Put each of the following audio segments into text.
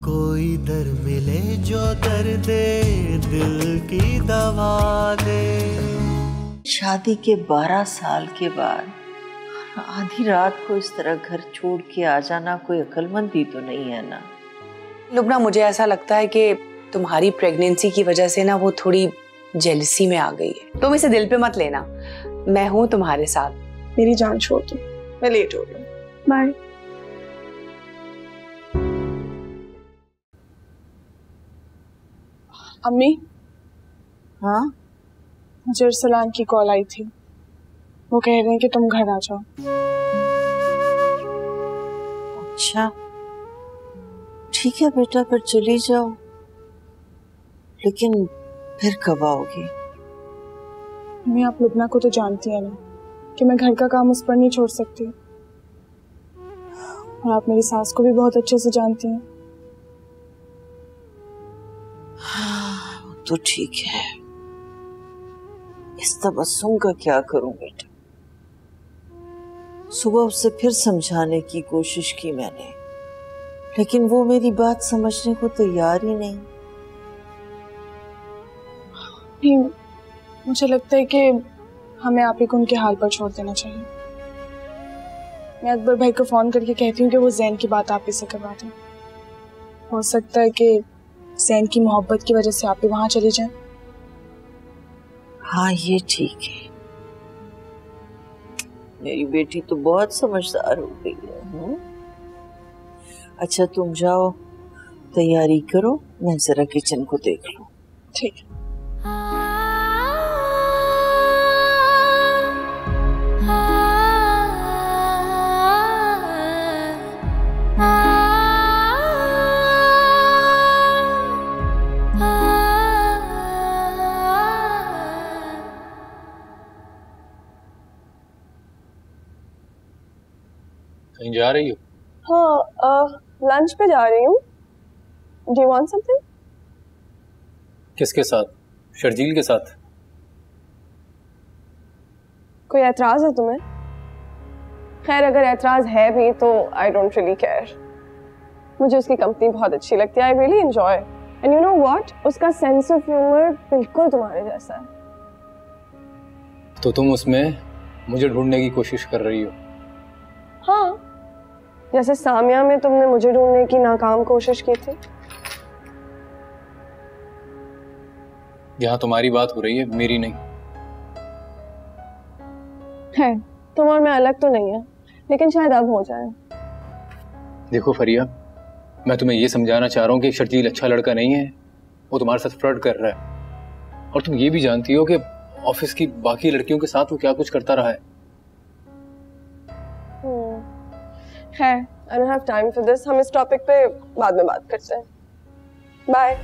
कोई दर मिले जो दर्द दिल की दवा दे। शादी के 12 साल के बाद आधी रात को इस तरह घर छोड़ के आ जाना कोई अक्लमंदी तो नहीं है ना। लुबना, मुझे ऐसा लगता है कि तुम्हारी प्रेगनेंसी की वजह से ना वो थोड़ी जेलसी में आ गई है। तुम इसे दिल पे मत लेना, मैं हूँ तुम्हारे साथ। मेरी जान छोड़ दो, मैं लेट हो रही हूँ। बाय। अम्मी। हाँ, मुझे अरसलान की कॉल आई थी। वो कह रहे हैं कि तुम घर आ जाओ। अच्छा ठीक है बेटा, फिर चली जाओ, लेकिन फिर कब आओगी? अम्मी, आप लुबना को तो जानती है ना कि मैं घर का काम उस पर नहीं छोड़ सकती, और आप मेरी सास को भी बहुत अच्छे से जानती हैं। तो ठीक है, इस तबस्सुम का क्या करूं बेटा? सुबह उसे फिर समझाने की कोशिश की मैंने, लेकिन वो मेरी बात समझने को तैयार ही नहीं। मुझे लगता है कि हमें आप ही को उनके हाल पर छोड़ देना चाहिए। मैं अकबर भाई को फोन करके कहती हूँ कि वो जैन की बात आप ही से करवा दें। हो सकता है कि जैन की मोहब्बत की वजह से आप ही वहां चली जाएं। हाँ ये ठीक है, मेरी बेटी तो बहुत समझदार हो गई है। अच्छा तुम जाओ, तैयारी करो, मैं जरा किचन को देख लूं। ठीक है। कहीं जा रही हो? हाँ, लंच पे जा रही हूँ। Do you want something? किसके साथ? शर्जील के साथ? कोई एतराज है तुम्हें? खैर अगर एतराज है भी तो I don't really care. मुझे उसकी कंपनी बहुत अच्छी लगती है। I really enjoy. And you know what? उसका सेंस ऑफ ह्यूमर बिल्कुल तुम्हारे जैसा है। तो तुम उसमें मुझे ढूंढने की कोशिश कर रही हो? हाँ, जैसे सामिया में तुमने मुझे ढूंढने की नाकाम कोशिश की थी। यहाँ तुम्हारी बात हो रही है, मेरी नहीं है। तुम और मैं अलग तो नहीं है, लेकिन शायद अब हो जाए। देखो फरिया, मैं तुम्हें ये समझाना चाह रहा हूँ कि शर्जील अच्छा लड़का नहीं है, वो तुम्हारे साथ फ्लर्ट कर रहा है, और तुम ये भी जानती हो कि ऑफिस की बाकी लड़कियों के साथ वो क्या कुछ करता रहा है। खैर, I don't have time for this. हम इस टॉपिक पे बाद में बात करते हैं। बाय।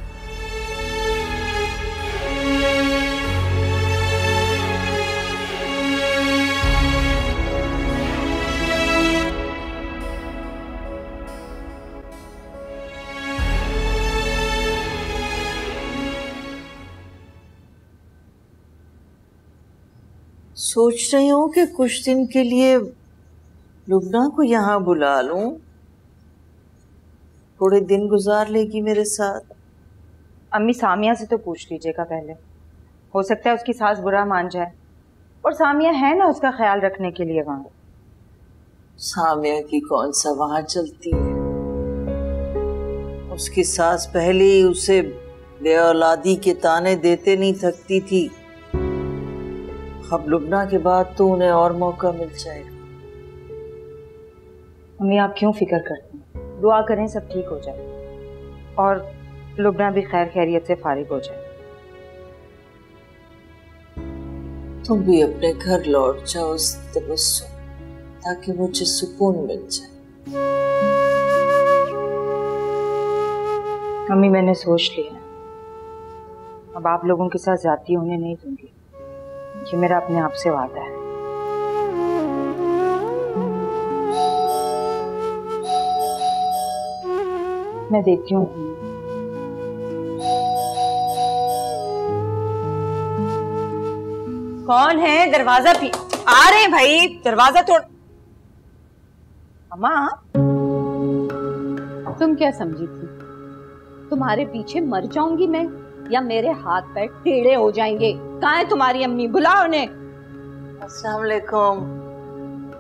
सोच रही हूँ कि कुछ दिन के लिए लुबना को यहाँ बुला लूं, थोड़े दिन गुजार लेगी मेरे साथ। अम्मी सामिया से तो पूछ लीजिएगा पहले, हो सकता है उसकी सास बुरा मान जाए, और सामिया है ना उसका ख्याल रखने के लिए वहां। सामिया की कौन सा वहां चलती है, उसकी सास पहले ही उसे बेऔलादी के ताने देते नहीं थकती थी, अब लुबना के बाद तो उन्हें और मौका मिल जाएगा। अम्मी आप क्यों फिक्र करती हैं, दुआ करें सब ठीक हो जाए और लुबना भी खैर खैरियत से फारिग हो जाए। तुम भी अपने घर लौट जाओ तबस्सुम, ताकि मुझे सुकून मिल जाए। अम्मी मैंने सोच लिया, अब आप लोगों के साथ ज्यादती होने नहीं दूंगी, ये मेरा अपने आप से वादा है। मैं देती हूँ। कौन है? दरवाजा भी आ रहे हैं भाई, दरवाजा तोड़। अम्मा तुम क्या समझी थी तुम्हारे पीछे मर जाऊंगी मैं, या मेरे हाथ पैर टेढ़े हो जाएंगे। कहाँ है तुम्हारी अम्मी? बुलाओ उन्हें। अस्सलाम वालेकुम।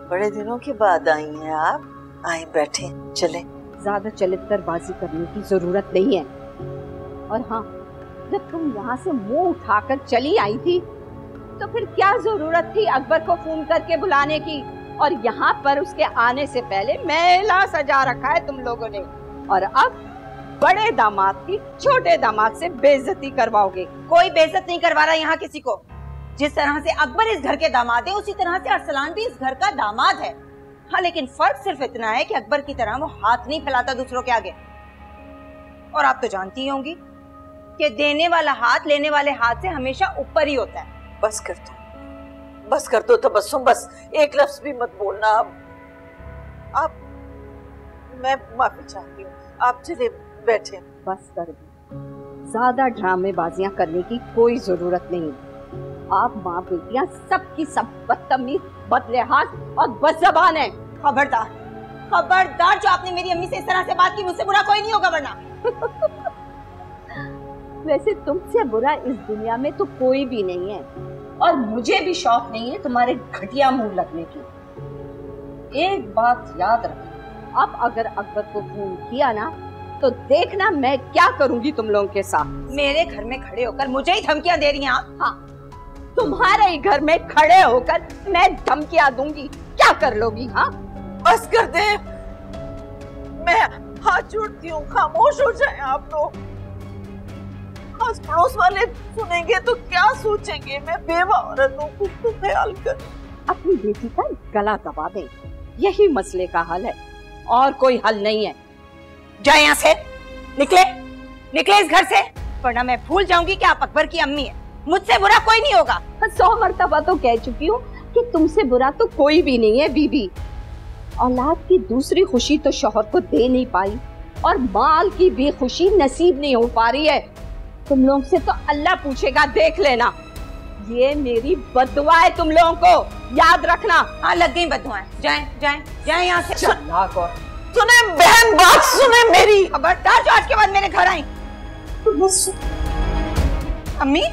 बड़े दिनों के बाद आई हैं आप। आए बैठे, चले। ज्यादा चलितरबाजी करने की जरूरत नहीं है। और हाँ, जब तुम यहाँ से मुंह उठाकर चली आई थी तो फिर क्या जरूरत थी अकबर को फोन करके बुलाने की? और यहाँ पर उसके आने से पहले मेला सजा रखा है तुम लोगों ने, और अब बड़े दामाद की छोटे दामाद से बेइज्जती करवाओगे। कोई बेइज्जत नहीं करवा रहा यहाँ किसी को। जिस तरह से अकबर इस घर के दामाद है, उसी तरह से अरसलान भी इस घर का दामाद है। हाँ, लेकिन फर्क सिर्फ इतना है कि अकबर की तरह वो हाथ नहीं फैलाता दूसरों के आगे। और आप तो जानती होंगी कि देने वाला हाथ लेने वाले हाथ से हमेशा ऊपर ही होता है। बस कर दो तबस्सुम, बस एक लफ्ज भी मत बोलना। आप मैं माफी चाहती हूँ, आप चले बैठे। बस कर दो, ज्यादा ड्रामेबाजियां करने की कोई जरूरत नहीं। आप माँ बेटियां सबकी सब बदतमीज, बदलिहाज और बदज़बान है। खबरदार जो आपने मेरी अम्मी से इस तरह से बात की, मुझसे बुरा कोई नहीं होगा वरना। वैसे तुमसे बुरा इस दुनिया में तो कोई भी नहीं है, और मुझे भी शौक नहीं है तुम्हारे घटिया मुंह लगने की। एक बात याद रखना, अब अगर अकबर को फोन किया ना तो देखना मैं क्या करूंगी तुम लोगों के साथ। मेरे घर में खड़े होकर मुझे ही धमकियां दे रही हैं आप? हाँ, तुम्हारे ही घर में खड़े होकर मैं धमकियां दूंगी, क्या कर लोगी? हाँ, बस कर दे, मैं हाथ जोड़ती हूँ, खामोश हो जाए आप लोग। आस पड़ोस वाले सुनेंगे तो क्या सोचेंगे? मैं बेवा औरत हूँ, खुद को ख्याल कर। अपनी बेटी का गला दबा दें, यही मसले का हल है, और कोई हल नहीं है। जाए यहाँ से, निकले इस घर से, वरना मैं भूल जाऊंगी कि आप अकबर की अम्मी है। मुझसे बुरा कोई नहीं होगा। 100 मर्तबा तो कह चुकी हूँ कि तुमसे बुरा तो कोई भी नहीं है बीबी। औलाद की दूसरी खुशी तो शौहर को दे नहीं पाई, और माल की भी खुशी नसीब नहीं हो पा रही है। तुम लोग से तो अल्लाह पूछेगा, देख लेना। ये मेरी बद्दुआ है तुम लोगों को, याद रखना। हाँ, लग गई बद्दुआएं। जाए यहाँ से। सुने बहन, बात सुने मेरी। खबरदार जो आज के बाद मेरे घर आई। अम्मी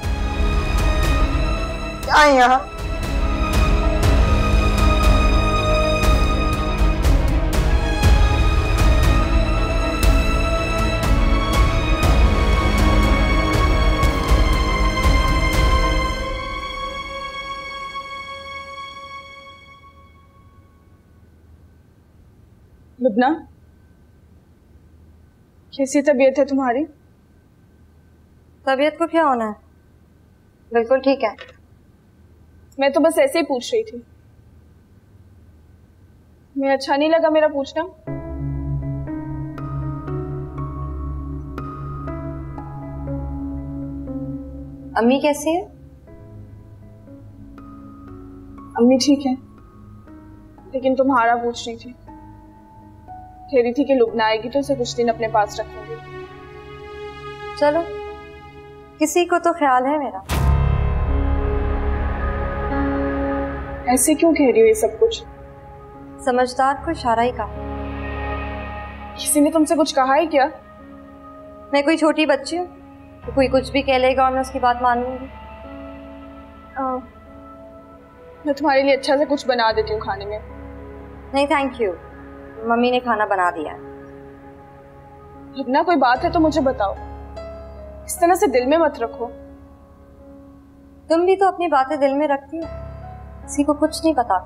आए यहाँ। लुबना, कैसी तबीयत है तुम्हारी? तबीयत को क्या होना है, बिल्कुल ठीक है। मैं तो बस ऐसे ही पूछ रही थी। मैं अच्छा नहीं लगा मेरा पूछना? अम्मी कैसी है? अम्मी ठीक है, लेकिन तुम्हारा पूछ रही थी। कह रही थी कि लुबना आएगी तो उसे कुछ दिन अपने पास रखूंगी। चलो, किसी को तो ख्याल है मेरा। ऐसे क्यों कह रही हो ये सब कुछ? समझदार को इशारा ही कहा। किसी ने तुमसे कुछ कहा है क्या? मैं कोई छोटी बच्ची हूँ तो कोई कुछ भी कह लेगा और मैं उसकी बात मान लूंगी? मैं तुम्हारे लिए अच्छा से कुछ बना देती हूँ खाने में। नहीं थैंक यू, मम्मी ने खाना बना दिया है। लुबना, कोई बात है तो मुझे बताओ, इस तरह से दिल में मत रखो। तुम भी तो अपनी बातें दिल में रखती हो, किसी को कुछ नहीं पता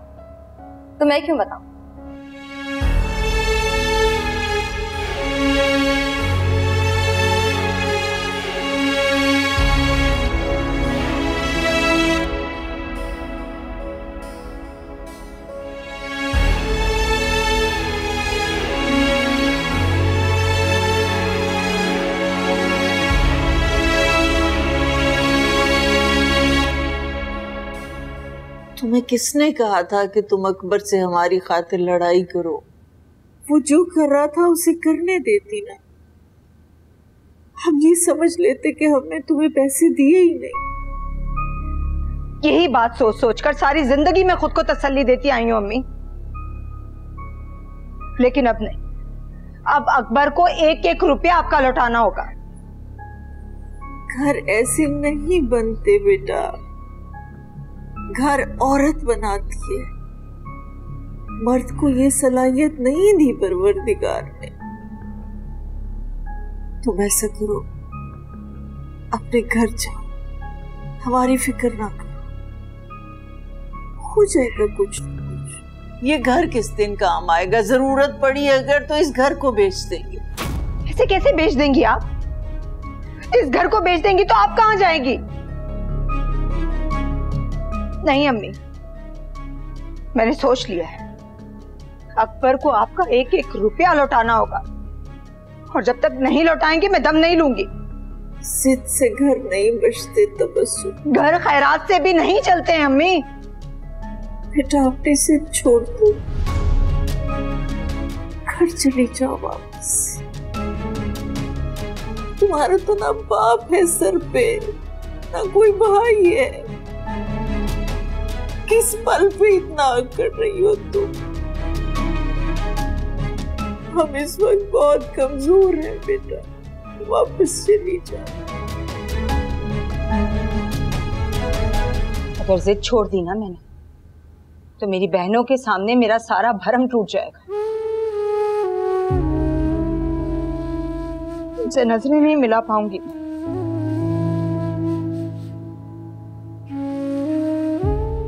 तो मैं क्यों बताऊं? तुम्हें किसने कहा था कि तुम अकबर से हमारी खातिर लड़ाई करो? वो जो कर रहा था उसे करने देती ना। हम ये समझ लेते कि हमने तुम्हें पैसे दिए ही नहीं। यही बात सोच सोचकर सारी जिंदगी में खुद को तसल्ली देती आई हूं अम्मी, लेकिन अब नहीं। अब अकबर को एक एक रुपया आपका लौटाना होगा। घर ऐसे नहीं बनते बेटा, घर औरत बनाती है। मर्द को ये सलाहियत नहीं दी परवरदिगार ने। तुम ऐसा करो, अपने घर जाओ, हमारी फिक्र ना करो, हो जाएगा कुछ न कुछ। ये घर किस दिन काम आएगा, जरूरत पड़ी अगर तो इस घर को बेच देंगे। ऐसे कैसे बेच देंगी आप? इस घर को बेच देंगी तो आप कहां जाएंगी? नहीं अम्मी, मैंने सोच लिया है, अकबर को आपका एक एक रुपया लौटाना होगा, और जब तक नहीं लौटाएंगे मैं दम नहीं लूंगी। जिद से घर नहीं बचते तबस्सुम। घर खैरात से भी नहीं चलते हैं अम्मी। बेटा अपने सिर छोड़ दो, घर चले जाओ वापस। तुम्हारा तो ना बाप है सर पे, ना कोई भाई है। किस पल पे इतना अकड़ रही हो तुम? हम इस वक्त बहुत कमजोर हैं बेटा, वापस चली जाओ। अगर जिद छोड़ दी ना मैंने, तो मेरी बहनों के सामने मेरा सारा भरम टूट जाएगा। उनसे नजरें नहीं मिला पाऊंगी।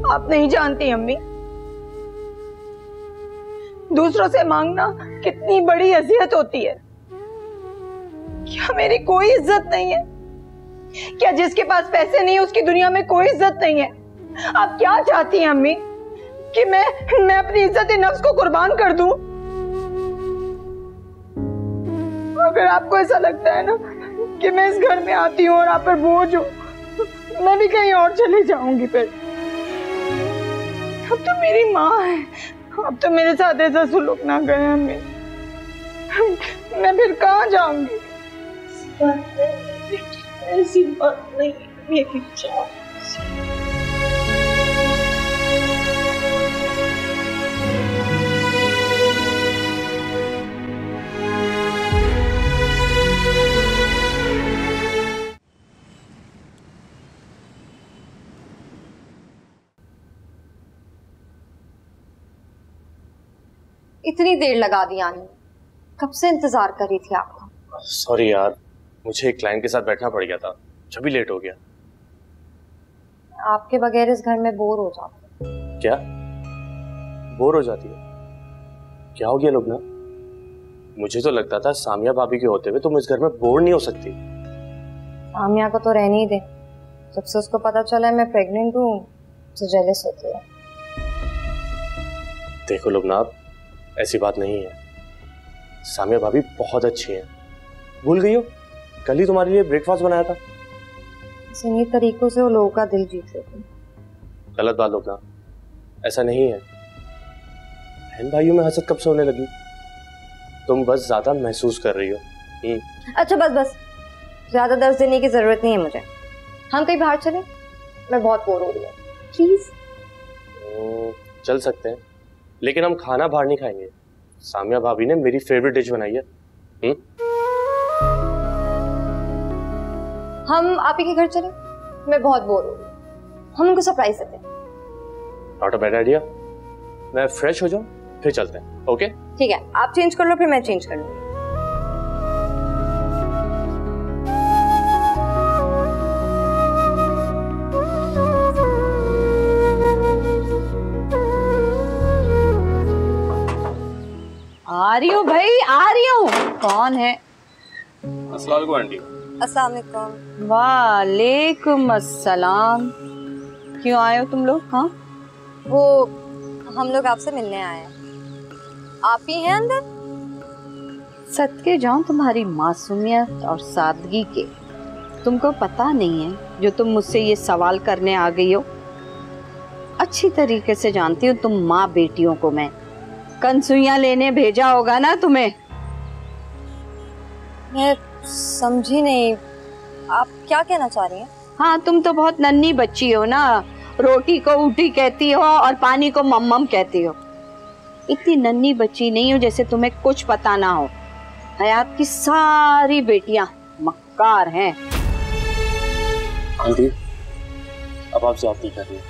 आप नहीं जानती अम्मी, दूसरों से मांगना कितनी बड़ी अजियत होती है। क्या मेरी कोई इज्जत नहीं है? क्या जिसके पास पैसे नहीं उसकी दुनिया में कोई इज्जत नहीं है? आप क्या चाहती हैं अम्मी, कि मैं अपनी इज्जत नफ्स को कुर्बान कर दूं? अगर आपको ऐसा लगता है ना कि मैं इस घर में आती हूँ और आप पर बोझ हूँ, मैं भी कहीं और चले जाऊंगी। फिर अब तो मेरी माँ है, अब तो मेरे साथ ऐसा सुलूक ना करें अम्मी। मैं फिर कहाँ जाऊंगी? ऐसी बात नहीं मेरी जान। इतनी देर लगा दी आने में, कब से इंतजार कर रही थी आपका। सॉरी यार, मुझे एक क्लाइंट के साथ बैठना पड़ गया था, जब भी लेट हो गया। आपके बगैर इस घर में बोर हो जाती। क्या बोर हो जाती है? क्या हो गया लुबना? मुझे तो लगता था सामिया भाभी के होते हुए तुम इस घर में बोर नहीं हो सकती। सामिया को तो रहने ही दे, जब से उसको पता चला है मैं प्रेग्नेंट हूँ तो जेलस होती है। देखो लुबना, ऐसी बात नहीं है, सामिया भाभी बहुत अच्छी हैं। भूल गई हो, कल ही तुम्हारे लिए ब्रेकफास्ट बनाया था। इन्हीं तरीकों से वो लोगों का दिल जीत लेते हैं। गलत बात लुबना, ऐसा नहीं है। बहन भाइयों में हसद कब से होने लगी? तुम बस ज्यादा महसूस कर रही हो। अच्छा बस, ज्यादा दर्द देने की जरूरत नहीं है मुझे। हम कहीं बाहर चले, मैं बहुत बोर हो रही हूँ, प्लीज। चल सकते हैं, लेकिन हम खाना बाहर नहीं खाएंगे। सामिया भाभी ने मेरी फेवरेट डिश बनाई है। हम आप ही के घर चले, मैं बहुत बोर हो रही हूँ, हम उनको सरप्राइज देते हैं। Not a bad idea. मैं फ्रेश हो जाऊं फिर चलते हैं। ओके ठीक है, आप चेंज कर लो फिर मैं चेंज कर लूंगी। आ रही हूँ भाई, आ रही हूँ। कौन है? अस्सलाम वालेकुम आंटी। अस्सलाम वालेकुम। वालेकुम अस्सलाम। क्यों आए हो तुम लोग? हाँ, वो हम लोग आपसे मिलने आए हैं। आप ही हैं अंदर? सदके जाऊं तुम्हारी मासूमियत और सादगी के। तुमको पता नहीं है जो तुम मुझसे ये सवाल करने आ गई हो। अच्छी तरीके से जानती हूँ तुम माँ बेटियों को मैं। कंसुइयां लेने भेजा होगा ना तुम्हें। मैं समझी नहीं, आप क्या कहना चाह रही हैं? हाँ, तुम तो बहुत नन्ही बच्ची हो ना, रोटी को ऊटी कहती हो और पानी को मम्मम कहती हो। इतनी नन्ही बच्ची नहीं हो जैसे तुम्हें कुछ पता ना हो। हयात की सारी बेटियां मक्कार हैं। आंटी, अब आप ज्यादती कर रही हैं।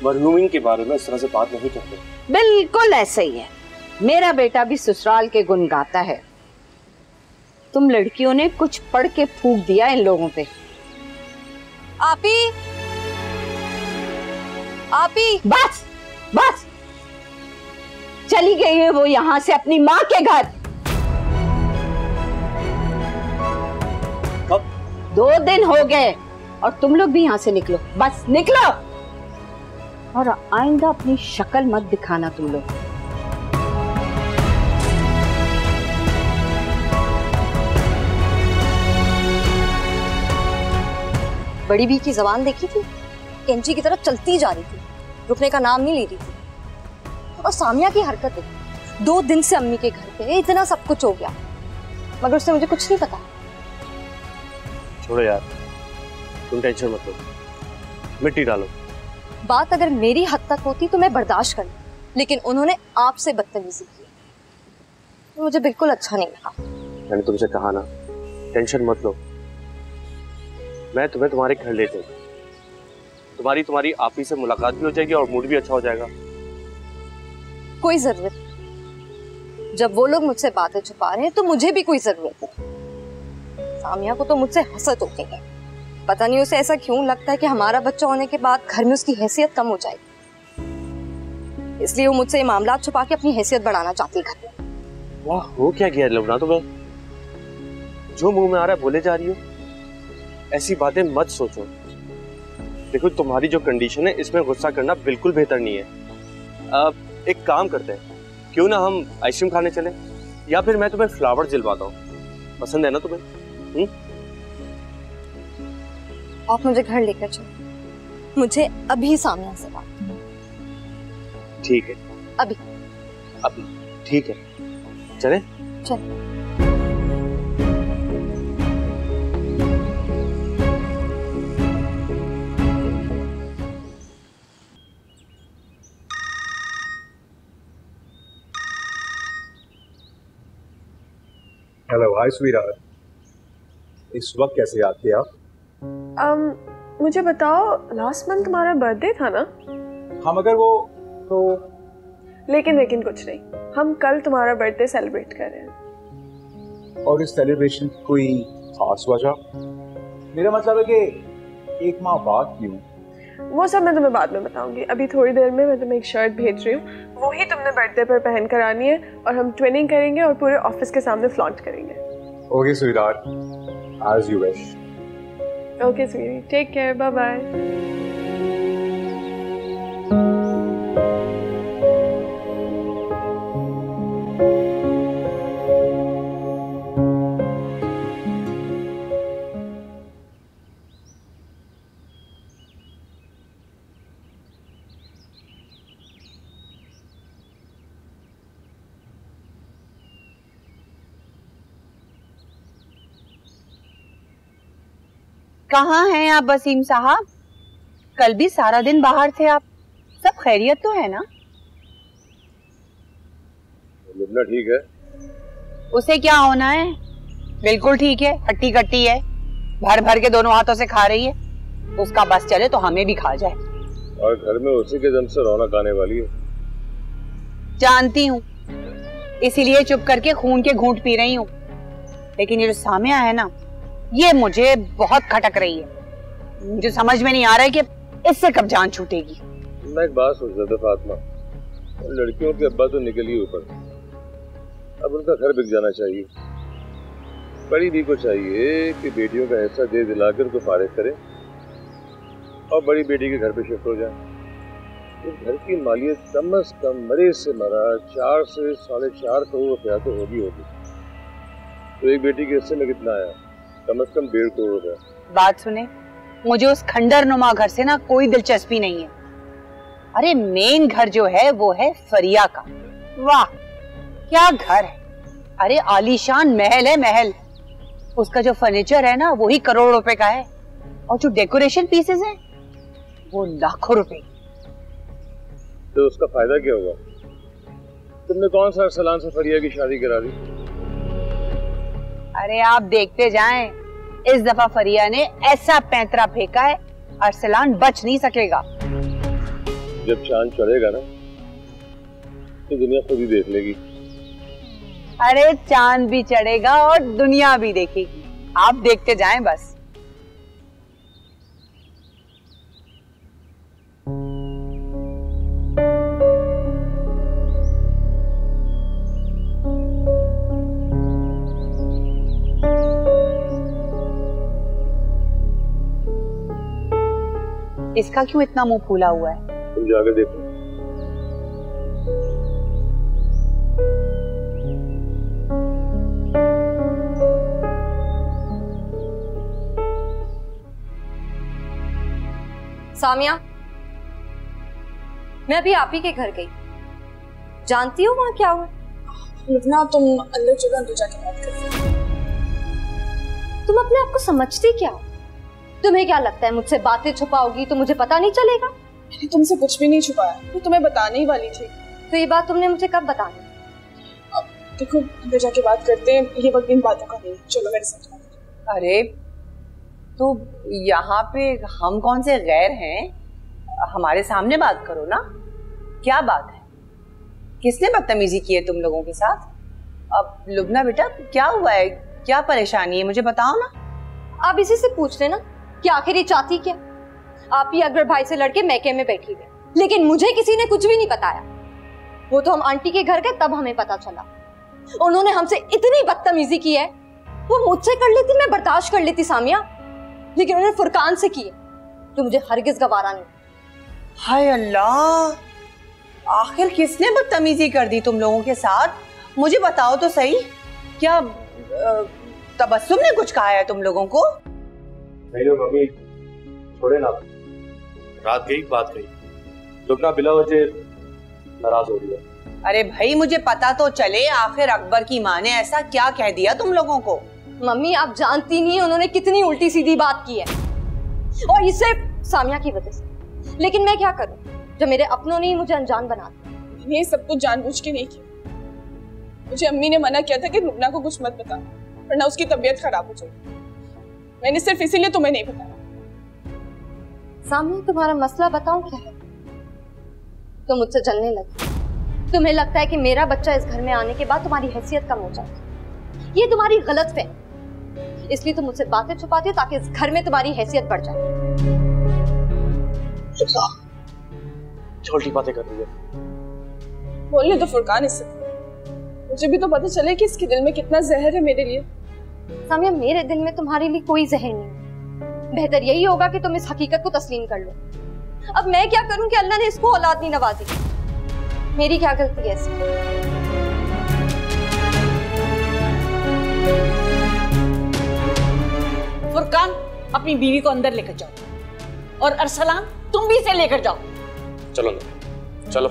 मरहूमिन के बारे में इस तरह से बात नहीं करते। बिल्कुल ऐसे ही है। मेरा बेटा भी ससुराल के गुण गाता है। तुम लड़कियों ने कुछ पढ़ के फूंक दिया इन लोगों पे। आपी, आपी, बस बस, चली गई है वो यहाँ से अपनी माँ के घर। कब? 2 दिन हो गए और तुम लोग भी यहाँ से निकलो, बस निकलो। और आइंदा अपनी शक्ल मत दिखाना तुम लोग। बड़ी बी की जबान देखी थी, कैंची की तरफ चलती जा रही थी, रुकने का नाम नहीं ले रही थी। और सामिया की हरकत देखी, 2 दिन से अम्मी के घर पे इतना सब कुछ हो गया, मगर उससे मुझे कुछ नहीं पता। छोड़ो यार, तुम टेंशन मत लो, मिट्टी डालो। बात अगर मेरी हद तक होती तो मैं बर्दाश्त कर लूं, लेकिन उन्होंने आपसे बदतमीजी की, तो मुझे बिल्कुल अच्छा नहीं लगा। मैंने तुमसे कहा ना, टेंशन मत लो, मैं तुम्हें तुम्हारे घर ले जाऊंगा। तुम्हारी आपी से मुलाकात भी हो जाएगी और मूड भी अच्छा हो जाएगा। कोई जरूरत नहीं, जब वो लोग मुझसे बातें छुपा रहे हैं तो मुझे भी कोई जरूरत नहीं। सामिया को तो मुझसे हसद होती है, पता नहीं उसे ऐसा क्यों लगता है कि हमारा बच्चा होने के बाद घर में उसकी हैसियत कम हो जाएगी, इसलिए वो मुझसे ये मामला छुपा के अपनी हैसियत बढ़ाना चाहती है घर में। वाह, हो क्या गया लवना तुम्हें? जो मुंह में आ रहा है बोले जा रही हो, ऐसी बातें मत सोचो। देखो, तुम्हारी जो कंडीशन है इसमें गुस्सा करना बिल्कुल बेहतर नहीं है। एक काम करते हैं, क्यों ना हम आइसक्रीम खाने चले, या फिर मैं तुम्हें फ्लावर दिलवाता हूँ, पसंद है ना तुम्हें? आप मुझे घर लेकर चलो, मुझे अभी सामने से बात। ठीक है, अभी ठीक है, चले। हेलो, हाय स्वीटहार्ट, इस वक्त कैसे याद किया आप? मुझे बताओ, लास्ट मंथ तुम्हारा बर्थडे था ना? हम अगर वो तो लेकिन कुछ नहीं, हम कल तुम्हारा बर्थडे सेलिब्रेट कर रहे हैं। और इस सेलिब्रेशन की कोई खास वजह? मेरा मतलब है कि 1 माह बाद क्यों? वो सब मैं तुम्हें बाद में बताऊंगी। अभी थोड़ी देर में मैं तुम्हें एक शर्ट भेज रही हूँ, वही तुमने बर्थडे पर पहन कर आनी है और हम ट्विनिंग करेंगे और पूरे ऑफिस के सामने फ्लॉन्ट करेंगे। Okay sweetheart, as you wish. Okay sweetie, take care, bye bye. कहाँ हैं आप वसीम साहब? कल भी सारा दिन बाहर थे आप। सब खैरियत तो है ना? लुबना ठीक है? उसे क्या होना है, बिल्कुल ठीक है, हट्टी कट्टी है, भर भर के दोनों हाथों से खा रही है। उसका बस चले तो हमें भी खा जाए। और घर में उसी के दम से रौनक आने वाली है। जानती हूँ, इसीलिए चुप करके खून के घूंट पी रही हूँ। लेकिन ये जो सामिया है ना, ये मुझे बहुत खटक रही है। मुझे समझ में नहीं आ रहा है कि इससे कब जान छूटेगी। मैं एक बात सोच रहा था फातिमा, लड़कियों के अब्बा तो निकल ही ऊपर, अब उनका घर बिक जाना चाहिए। बड़ी भी को चाहिए कि बेटियों का हिस्सा दे दिलाकर को फारिग करे और बड़ी बेटी के घर पे शिफ्ट हो जाए। इस घर की मालियत कम अज कम मरे से मरा 4 से 4.5 करोड़ रुपया तो होगी। तो एक बेटी के हिस्से में कितना आया? कम से कम 1.5 करोड़ रुपया। बात सुने, मुझे उस खंडर नुमा घर से ना कोई दिलचस्पी नहीं है। अरे मेन घर जो है वो है फरिया का। वाह क्या घर है! अरे आलीशान महल है, महल। उसका जो फर्नीचर है ना वही करोड़ रुपए का है और जो डेकोरेशन पीसेस हैं वो लाखों रुपए। तो उसका फायदा क्या हुआ? तुमने कौन सा अरसलान से फरिया की शादी करा दी? अरे आप देखते जाएं, इस दफा फरिया ने ऐसा पैंतरा फेंका है, अरसलान बच नहीं सकेगा। जब चांद चढ़ेगा ना तो दुनिया खुद ही देख लेगी। अरे चांद भी चढ़ेगा और दुनिया भी देखेगी, आप देखते जाएं बस। इसका क्यों इतना मुंह फूला हुआ है? तुम जाकर देखो। सामिया, मैं अभी आप ही के घर गई। जानती हो वहां क्या हुआ? लुबना, तुम अंदर चलो, अंदर जाके बात करते हैं। तुम अपने आप को समझती क्या हो? तुम्हें क्या लगता है मुझसे बातें छुपाओगी तो मुझे पता नहीं चलेगा? मैंने तुमसे कुछ भी नहीं छुपाया, मैं तुम्हें बताने ही वाली थी। तो ये बात तुमने मुझे कब बतानी? अब देखो, अंदर जाके बात करते हैं, ये वक्त इन बातों का नहीं। चलो मेरे साथ। अरे तो यहाँ पे हम कौन से गैर हैं? हमारे सामने बात करो ना। क्या बात है? किसने बदतमीजी की है तुम लोगों के साथ? अब लुबना बेटा, क्या हुआ है? क्या परेशानी है? मुझे बताओ ना। आप इसी से पूछ लेना कि आखिर ये चाहती क्या। आप ही अकबर भाई से लड़के मैके में बैठी हुई, लेकिन मुझे किसी ने कुछ भी नहीं बताया। वो तो हम आंटी के घर गए तब हमें पता चला। उन्होंने हमसे इतनी बदतमीजी की है, वो मुझसे कर लेती मैं बर्दाश्त कर लेती सामिया, लेकिन उन्होंने फुरकान से की है तो मुझे हरगिज गवारा नहीं। हाय अल्लाह, आखिर किसने बदतमीजी कर दी तुम लोगों के साथ? मुझे बताओ तो सही। क्या तबस्सुम ने कुछ कहा है तुम लोगों को? नहीं मम्मी, छोड़े ना। रात गई बात गई, लुबना बिला वजह नाराज हो रही है। अरे भाई, मुझे पता तो चले आखिर अकबर की माँ ने ऐसा क्या कह दिया तुम लोगों को? मम्मी, आप जानती नहीं उन्होंने कितनी उल्टी सीधी बात की है, और ये सिर्फ सामिया की वजह से। लेकिन मैं क्या करूं जब मेरे अपनों ने ही मुझे अनजान बना दिया। मैंने ये सब कुछ जानबूझ के नहीं किया। मुझे अम्मी ने मना किया था कि लुबना को कुछ मत बता, वरना उसकी तबीयत खराब हो जाएगी। मैंने सिर्फ इसीलिए तुम्हें नहीं बताया। सामिया, तुम्हारा मसला बताऊं क्या है? तुम मुझसे जलने लगी। तुम्हें लगता है कि मेरा बच्चा इस घर में आने के बाद तुम्हारी हैसियत कम हो जाएगी। ये तुम्हारी गलत फहमी, इसलिए तुम मुझसे बातें छुपाती हो ताकि इस घर में तुम्हारी हैसियत बढ़ जाए। छोटी बातें कर रही है। बोलिए तो फुरकान, इससे मुझे भी तो पता चले कि इसके दिल में कितना जहर है मेरे लिए। सामिया, मेरे दिल में तुम्हारे लिए कोई जहर नहीं है। बेहतर यही होगा कि तुम इस हकीकत को तस्लीम कर लो। अब मैं क्या करूं कि अल्लाह ने इसको औलाद नहीं नवाजी? मेरी क्या गलती है इसमें? फुरकान, अपनी बीवी को अंदर लेकर जाओ, और अरसलान तुम भी इसे लेकर जाओ। चलो ना, चलो।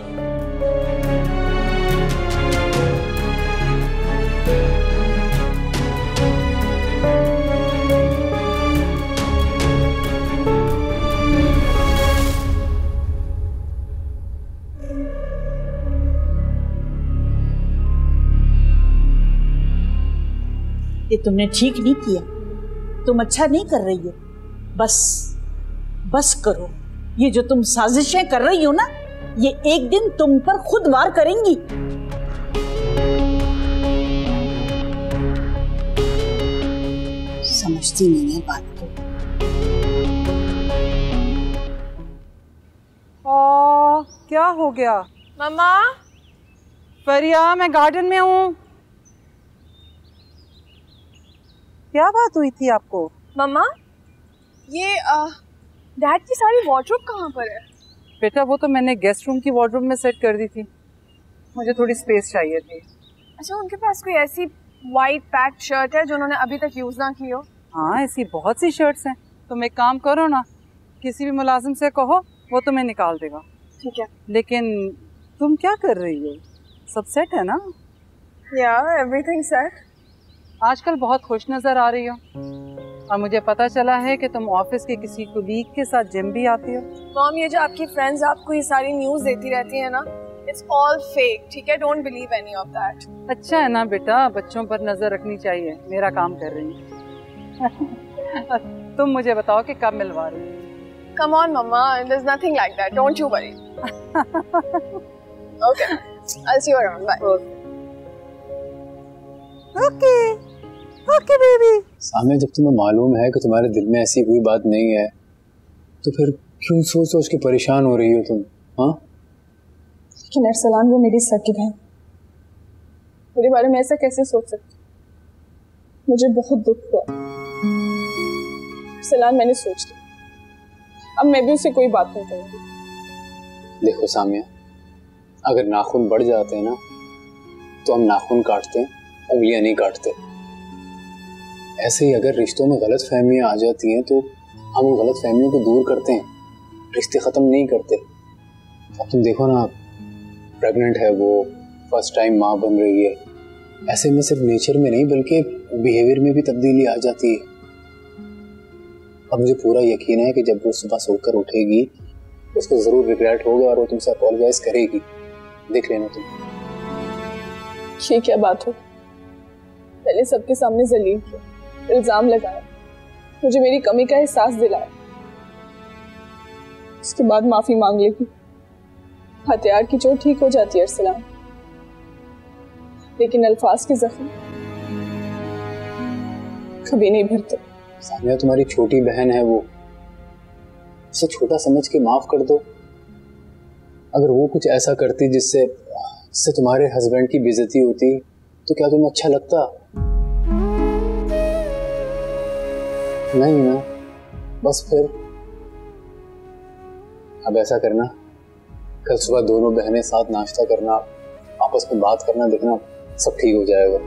ये तुमने ठीक नहीं किया, तुम अच्छा नहीं कर रही हो। बस करो। ये जो तुम साजिशें कर रही हो ना, ये एक दिन तुम पर खुद वार करेंगी। समझती नहीं है बात को। क्या हो गया? मम्मा। फरिया, मैं गार्डन में हूँ। क्या बात हुई थी आपको? मम्मा, ये डैड की सारी वार्डरोब कहाँ पर है? बेटा, वो तो मैंने गेस्ट रूम की वार्डरोब में सेट कर दी थी। मुझे थोड़ी स्पेस चाहिए थी। अच्छा, उनके पास कोई ऐसी वाइट पैक्ड शर्ट है जो उन्होंने अभी तक यूज ना की हो? हाँ, ऐसी बहुत सी शर्ट्स हैं। तुम एक काम करो ना, किसी भी मुलाजिम से कहो, वो तुम्हें निकाल देगा। ठीक है। लेकिन तुम क्या कर रही हो? सब सेट है ना? Everything set. आजकल बहुत खुश नजर आ रही हो, और मुझे पता चला है कि तुम ऑफिस के किसी कुलीग के साथ जिम भी आती हो। मॉम, ये जो आपकी फ्रेंड्स आपको ये सारी न्यूज़ देती रहती है ना, इट्स ऑल फेक। ठीक है, don't believe any of that. अच्छा है ना बेटा, बच्चों पर नजर रखनी चाहिए। मेरा काम कर रही है। तुम मुझे बताओ कि कब मिलवा रही हो? Come on, Mama. There's nothing like that. Don't you worry. Okay. I'll see you around. Bye. Okay, baby. सामने जब तुम्हें मालूम है कि तुम्हारे दिल में ऐसी कोई बात नहीं है, तो फिर क्यों सोच सोच के परेशान हो रही हो तुम? हाँ? लेकिन अरसलान वो मेरी सगी बहन, मेरे बारे में ऐसा कैसे सोच सकती? मुझे बहुत दुख हुआ। अरसलान मैंने सोच लिया, अब मैं भी उससे कोई बात नहीं करूंगी। देखो सामिया, अगर नाखून बढ़ जाते हैं ना, तो हम नाखून काटते हैं, उंगलियां नहीं काटते। ऐसे ही अगर रिश्तों में गलत फहमियां आ जाती हैं, तो हम उन गलत फहमियों को दूर करते हैं, रिश्ते खत्म नहीं करते। अब तुम देखो ना, प्रेग्नेंट है वो, फर्स्ट टाइम माँ बन रही है, ऐसे में सिर्फ नेचर में नहीं बल्कि बिहेवियर में भी तब्दीली आ जाती है। अब मुझे पूरा यकीन है कि जब वो सुबह सोकर उठेगी, उसको जरूर रिग्रेट होगा और वो तुमसे अपॉलोजाइज करेगी। देख लेना तुम। ये क्या बात हो, पहले सबके सामने जलील किया, इल्जाम लगाया, मुझे मेरी कमी का एहसास दिलाया, उसके बाद माफी मांग लेगी। हथियार की चोट ठीक हो जाती है अरसलान, लेकिन अल्फाज के जख्म कभी नहीं भरते। सामिया तुम्हारी छोटी बहन है, वो उसे छोटा समझ के माफ कर दो। अगर वो कुछ ऐसा करती जिससे तुम्हारे हस्बैंड की बेइज्जती होती, तो क्या तुम्हें अच्छा लगता? नहीं ना, बस फिर अब ऐसा करना, कल सुबह दोनों बहनें साथ नाश्ता करना, आपस में बात करना, देखना सब ठीक हो जाएगा।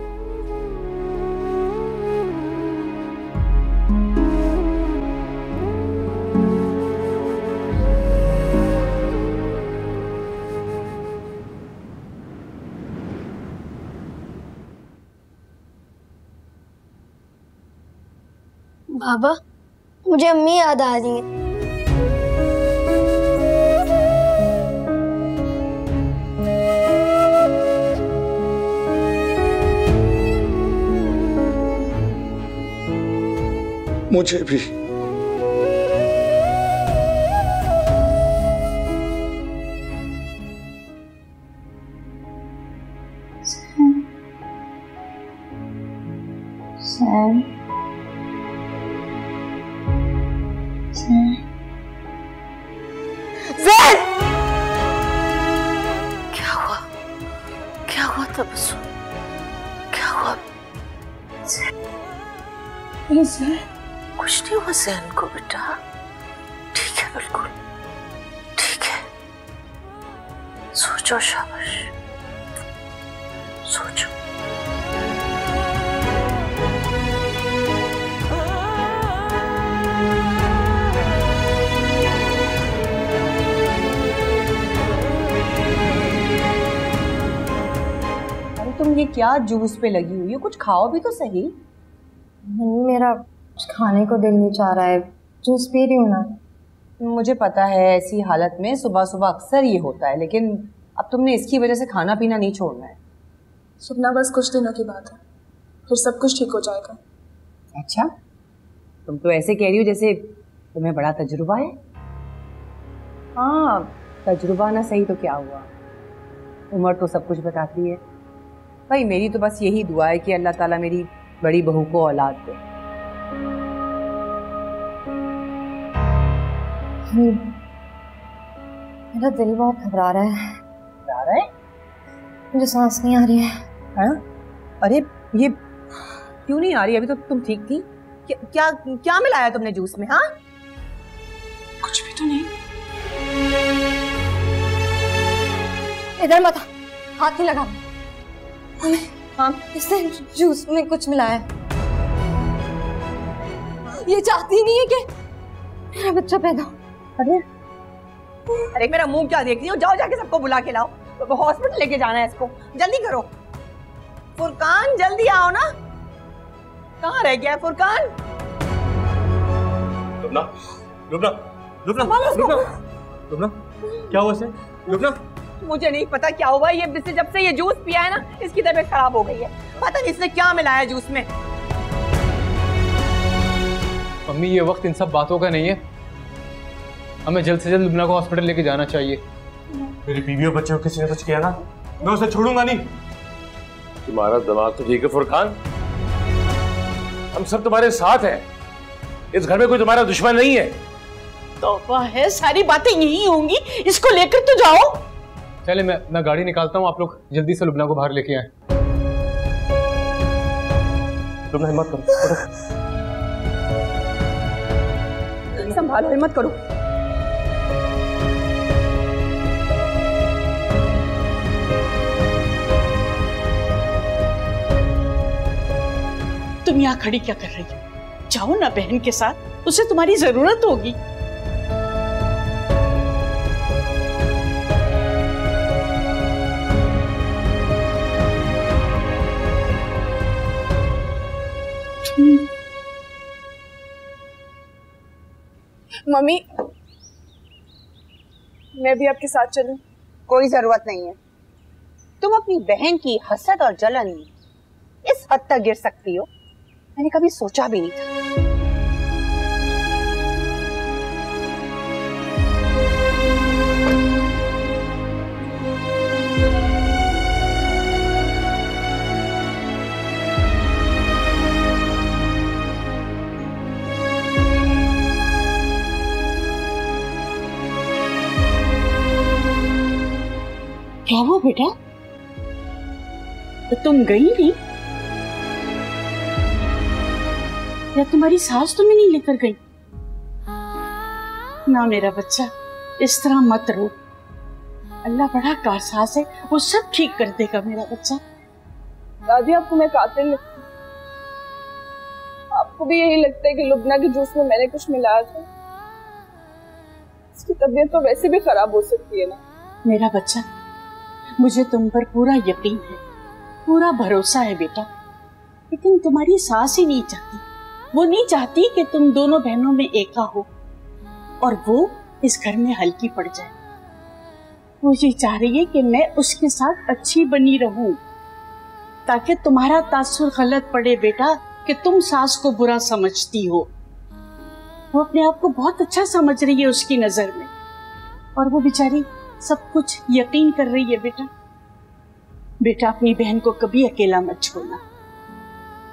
बाबा, मुझे अम्मी याद आ रही है। मुझे भी। सैम, क्या हुआ? क्या हुआ तबस्सुम? क्या हुआ? कुछ नहीं हुआ ज़ैन को बेटा, ठीक है, बिल्कुल ठीक है। सोचो, शाबाश, सोचो। अरे तुम ये क्या जूस पे लगी हुई हो? कुछ खाओ भी तो सही। मम्मी, मेरा कुछ खाने को दिल नहीं चाह रहा है, जूस पी रही हूँ ना। मुझे पता है ऐसी हालत में सुबह सुबह अक्सर ये होता है, लेकिन अब तुमने इसकी वजह से खाना पीना नहीं छोड़ना है। सुपना, बस कुछ दिनों की बात है, फिर सब कुछ ठीक हो जाएगा। अच्छा, तुम तो ऐसे कह रही हो जैसे तुम्हें बड़ा तजुर्बा है। हाँ, तजुर्बा ना सही तो क्या हुआ, उम्र तो सब कुछ बताती है। भाई मेरी तो बस यही दुआ है कि अल्लाह ताला मेरी बड़ी बहू को औलाद दे। मेरा दिल बहुत घबरा रहा है। घबरा रहा है? मुझे सांस नहीं आ रही है। हाँ? अरे ये क्यों नहीं आ रही? अभी तो तुम ठीक थी। क्या क्या मिलाया तुमने जूस में? हाँ, कुछ भी तो नहीं। इधर मत, हाथ नहीं लगा। हाँ, इससे जूस में कुछ मिलाया है। ये चाहती नहीं है कि मेरा बच्चा पैदा हो। अरे मेरा मुंह क्या देख रही हो? जाओ जाके सबको बुला के लाओ, तो हॉस्पिटल लेके जाना है इसको, जल्दी करो। फुरकान जल्दी आओ ना, कहाँ रह गया फुरकान? लुबना, लुबना, लुबना, लुबना, लुबना, क्या हुआ इसे? लुबना, मुझे नहीं पता क्या हुआ, ये जब से ये जूस पिया है ना, इसकी तबीयत खराब हो गई है। पता नहीं इसने क्या मिलाया जूस में। अम्मी ये वक्त इन सब बातों का नहीं है, हमें जल्द से जल्द लुबना को हॉस्पिटल लेके जाना चाहिए। मेरी बीवी और बच्चों को किसी ने कुछ किया ना, मैं उसे छोड़ूंगा नहीं। तुम्हारा दिमाग तो ठीक है फुरकान, हम सब तुम्हारे साथ हैं, इस घर में कोई तुम्हारा दुश्मन नहीं है। तौबा है, सारी बातें यही होंगी, इसको लेकर तो जाओ। चले मैं गाड़ी निकालता हूँ, आप लोग जल्दी से लुबना को बाहर लेके आए। तुम हिम्मत करो, संभालो, हिम्मत करो। तुम यहाँ खड़ी क्या कर रही हो? जाओ ना बहन के साथ, उसे तुम्हारी जरूरत होगी। मम्मी, मैं भी आपके साथ चलूं? कोई जरूरत नहीं है। तुम अपनी बहन की हसद और जलन में इस हद तक गिर सकती हो, मैंने कभी सोचा भी नहीं था। क्या हुआ बेटा? तो तुम गई नहीं या तुम्हारी सास तुम्हें नहीं लेकर गई? ना मेरा बच्चा, इस तरह मत रो। अल्लाह बड़ा कारसाज है, वो सब ठीक कर देगा मेरा बच्चा। दादी, आपको मैं कातिल लगती हूँ? आपको भी यही लगता है कि लुबना के जूस में मैंने कुछ मिलाया था? उसकी तबीयत तो वैसे भी खराब हो सकती है ना। मेरा बच्चा, मुझे तुम पर पूरा यकीन है, पूरा भरोसा है बेटा, लेकिन तुम्हारी सास ही नहीं चाहती। वो नहीं चाहती कि तुम दोनों बहनों में एका हो और वो इस घर में हल्की पड़ जाए। वो ये चाह रही है कि मैं उसके साथ अच्छी बनी रहूं, ताकि तुम्हारा तासुर गलत पड़े बेटा कि तुम सास को बुरा समझती हो। वो अपने आप को बहुत अच्छा समझ रही है उसकी नजर में, और वो बेचारी सब कुछ यकीन कर रही है। बेटा बेटा, अपनी बहन को कभी अकेला मत छोड़ना।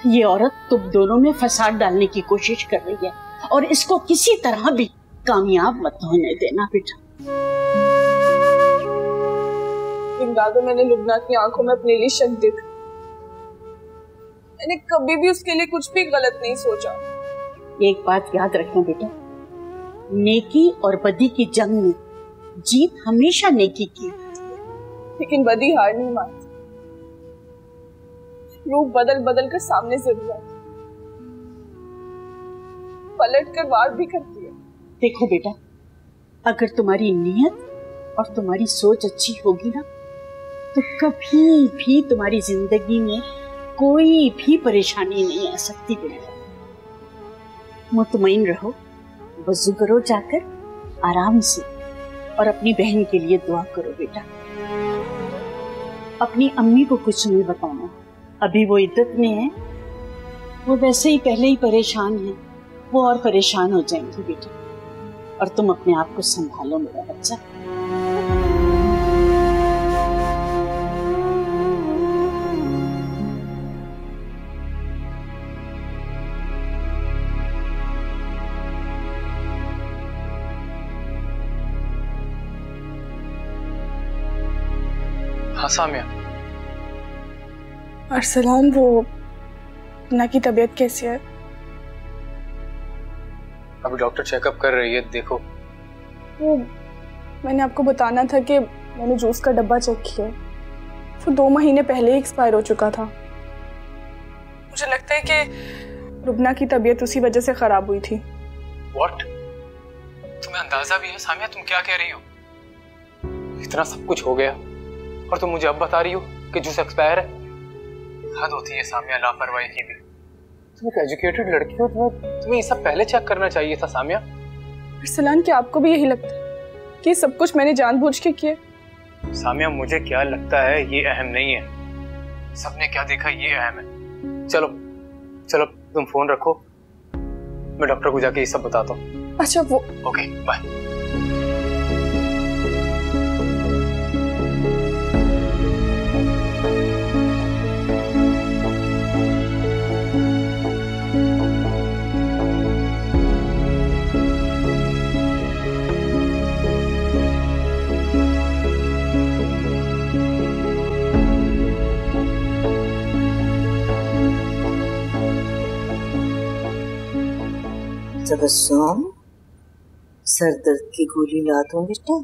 ये औरत तुम दोनों में फसाद डालने की कोशिश कर रही है और इसको किसी तरह भी कामयाब मत होने देना बेटा। दादा, मैंने लुबना की आंखों में अपने लिए शक देखा। मैंने कभी भी उसके लिए कुछ भी गलत नहीं सोचा। एक बात याद रखना बेटा, नेकी और बदी की जंग में जीत हमेशा नेकी की होती है, लेकिन बदी हार नहीं मानती। रूप बदल बदल कर सामने जरूर आती, पलट कर वार भी करती है। देखो बेटा, अगर तुम्हारी नीयत और तुम्हारी सोच अच्छी होगी ना, तो कभी भी तुम्हारी जिंदगी में कोई भी परेशानी नहीं आ सकती बेटा। मुतमईन रहो, वजू करो जाकर आराम से, और अपनी बहन के लिए दुआ करो बेटा। अपनी अम्मी को कुछ नहीं बताना, अभी वो इद्दत में है, वो वैसे ही पहले ही परेशान है, वो और परेशान हो जाएंगी बेटा। और तुम अपने आप को संभालो मेरा बच्चा। हाँ सामिया। अरसलान, वो ना की तबीयत कैसी है? अभी डॉक्टर चेकअप कर रही है, देखो। वो मैंने आपको बताना था कि मैंने जूस का डब्बा चेक किया, वो 2 महीने पहले ही एक्सपायर हो चुका था। मुझे लगता है कि रुबना की तबीयत उसी वजह से खराब हुई थी। What? तुम्हें अंदाजा भी है सामिया तुम क्या कह रही हो? इतना सब कुछ हो गया और तुम मुझे अब बता रही हो कि जूस एक्सपायर है? हद होती है सामिया लापरवाही की भी। तुम एक एजुकेटेड लड़की हो, तुम्हें ये सब पहले चेक करना चाहिए था सामिया। अरसलान, क्या आपको भी यही लगता है कि सब कुछ मैंने जानबूझ के किया? सामिया, मुझे क्या लगता है ये अहम नहीं है, सबने क्या देखा ये अहम है। चलो चलो तुम फोन रखो, मैं डॉक्टर को जाके ये सब बताता हूँ। अच्छा वो ओके बाय। तबस्सुम, सर दर्द की गोली ला दो बेटा।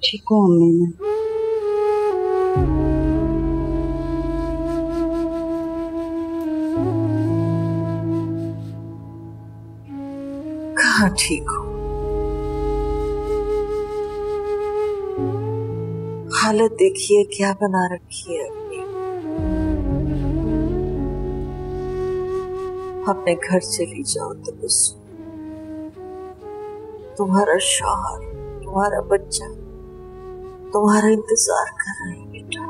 ठीक हूँ अम्मी मैं। कहाँ ठीक हो? हालत देखिए क्या बना रखी है अपनी। अपने घर चली जाओ तबस्सुम। तुम्हारा शौहर, तुम्हारा बच्चा तुम्हारा इंतजार कर रहे हैं बेटा।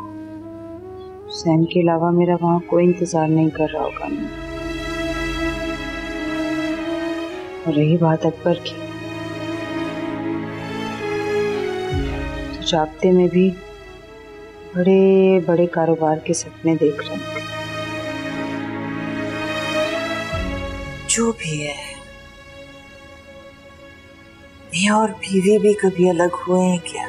सैम के अलावा मेरा वहाँ कोई इंतजार नहीं कर रहा होगा अम्मी। और रही बात अकबर की, तो जागते में भी बड़े बड़े कारोबार के सपने देख रहे हैं। जो भी है, मियां और बीवी भी कभी अलग हुए हैं क्या?